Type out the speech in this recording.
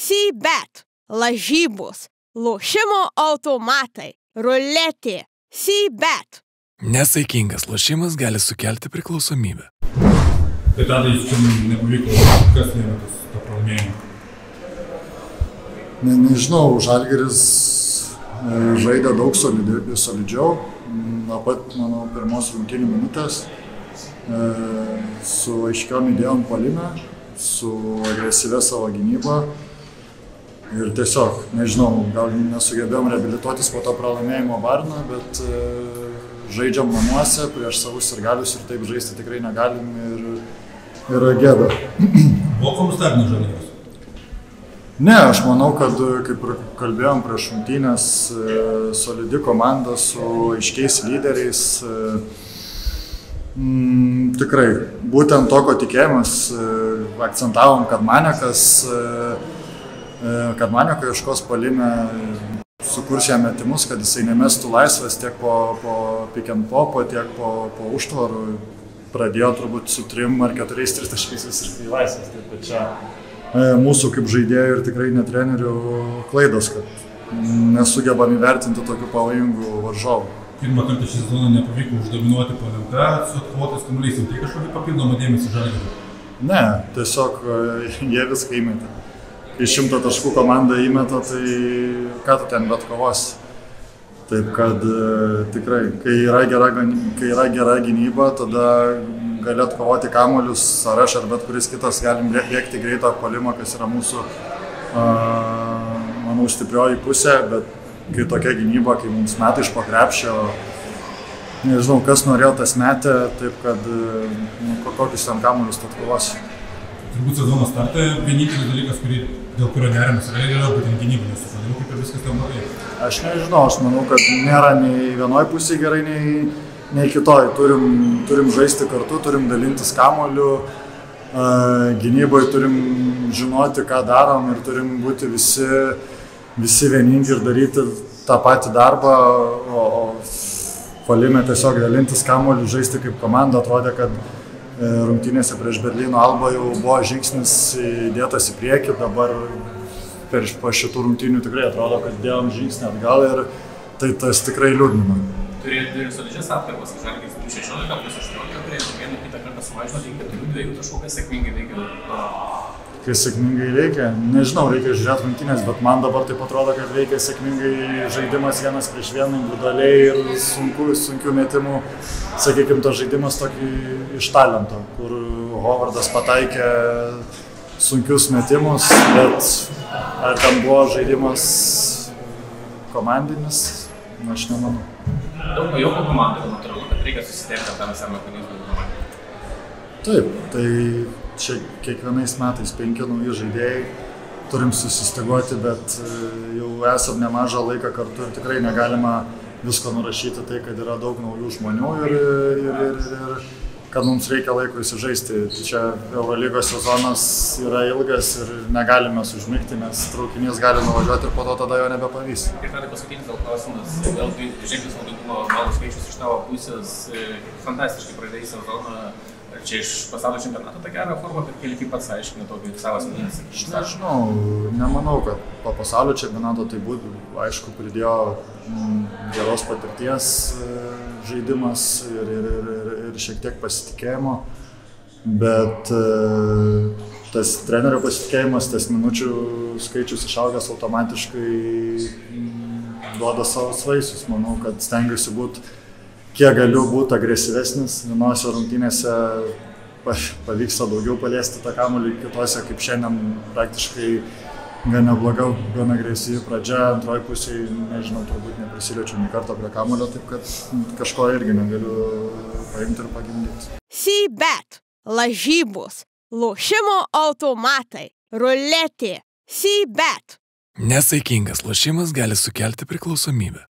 C-bet, lažybos, lošimo automatai, ruletė, C-bet. Nesaikingas lošimas gali sukelti priklausomybę. Tai tada jūs čia nepavyko, kas nėra tą pralaimėjimą? Nežinau, Žalgiris žaidė daug solidžiau, nuo pat, manau, pirmos rungtynių minutės, su aiškiom idėjom puolime, su agresyvia savo gynyba. Ir tiesiog, nežinau, gal nesugebėjom reabilituotis po to pralaimėjimo Barną, bet žaidžiam namuose prieš savus sirgalius ir taip žaisti tikrai negalim ir yra gėda. Buvo ko nustebino Žalgiris? Ne, aš manau, kad kaip ir kalbėjom prieš rungtynes, solidi komanda su aiškiais lyderiais. Tikrai, būtent to, ko tikėjomės, akcentavom, kad Maniako ieškos puolime, sukurs jam metimus, kad jisai nemestų laisvės tiek po pick and popo, tiek po užtvarų. Pradėjo turbūt su 3 ar 4 tritaškais visiškai laisvės. Taip, kad čia mūsų kaip žaidėjų ir tikrai ne trenerių klaidos, kad nesugebam įvertinti tokių pavojingų varžovų. Pirmą kartą šį sezoną nepavyko uždominuoti puolime su atkovotais kamuoliais. Tai kažkokį papildomą dėmesį Žalgiriui? Ne, tiesiog jie viską įmetė. Kai 100 taškų komanda įmeta, tai ką tu ten bet kovosi. Taip kad tikrai, kai yra gera gynyba, tada gali atkovoti kamuolius, ar aš, ar bet kuris kitas galim bėgti greitą puolimą, kas yra mūsų, manau, stiprioji pusė, bet kai tokia gynyba, kai mums meta iš po krepšio, nežinau, kas norėjo, tas metė, taip kad kokius ten kamuolius tu atkovosi. Turbūt sezono startą vienintelis dalykas, dėl kurio nerimas yra būtent gynybinis. Kodėl kaip ir viskas ten blogai? Aš nežinau, aš manau, kad nėra nei vienoj pusėje gerai, nei kitoj. Turim žaisti kartu, turim dalintis kamuoliu, gynyboje turim žinoti, ką darom ir turim būti visi vieningi ir daryti tą patį darbą, o puolime tiesiog dalintis kamuoliu, žaisti kaip komanda. Atrodė, kad rungtynėse prieš Berlyno Albą jau buvo žingsnis įdėtas į priekį, dabar po šitų rungtynių tikrai atrodo, kad dėjom žingsnį atgal ir tai tas tikrai liūdnina. Turėjai solidžias atkarpas, Žalgiris 16-18 turėjai vieną kitą kartą sumažinti iki 4-2 taškų, kas sėkmingai veikia. Kai sėkmingai veikia, nežinau, reikia žiūrėti rungtynės, bet man dabar taip atrodo, kad veikia sėkmingai žaidimas 1-1 individualiai ir sunkių metimų, sakykime, tas žaidimas tokį iš talento, kur Hovardas pataikė sunkius metimus, bet ar ten buvo žaidimas komandinis, aš nemanau. Daug pajokų komandai, natūralu, kad reikia susitelkti tam visam mechanizmui komandai. Taip, tai čia kiekvienais metais 5 nauji žaidėjai, turim susistyguoti, bet jau esam nemažą laiką kartu ir tikrai negalima visko nurašyti tai, kad yra daug naujų žmonių ir kad mums reikia laiko įsižaisti. Čia Eurolygos sezonas yra ilgas ir negalime užmigti, nes traukinys gali nuvažiuoti ir po to tada jo nebepavys. Ir tada paskutinis gal klausimas, vėlgi ženklis naudingumo balų skaičius iš tavo pusės, fantastiškai pradėjai sezoną. Ar čia iš pasaulio čempionato tą gerą formą, kad keli kaip pats aiškina tokį savo asmeninį? Aš nežinau, nemanau, kad po pasaulio čempionato tai būtų, aišku, pridėjo geros patirties žaidimas ir šiek tiek pasitikėjimo, bet tas trenerio pasitikėjimas, tas minučių skaičius išaugęs automatiškai duoda savo vaisius. Manau, kad stengiuosi būti kiek galiu būti agresyvesnis. Vienose rungtynėse pavyksta daugiau paliesti tą kamuolį, kitose kaip šiandien praktiškai gan nebloga, gan agresyvi pradžia, antroji pusėje, nežinau, turbūt neprisiliečiu nei karto prie kamuolio, taip kad kažko irgi negaliu paimti ir pagimdyti. C-bet, lažybos, lošimo automatai, ruletė, C-bet. Nesaikingas lošimas gali sukelti priklausomybę.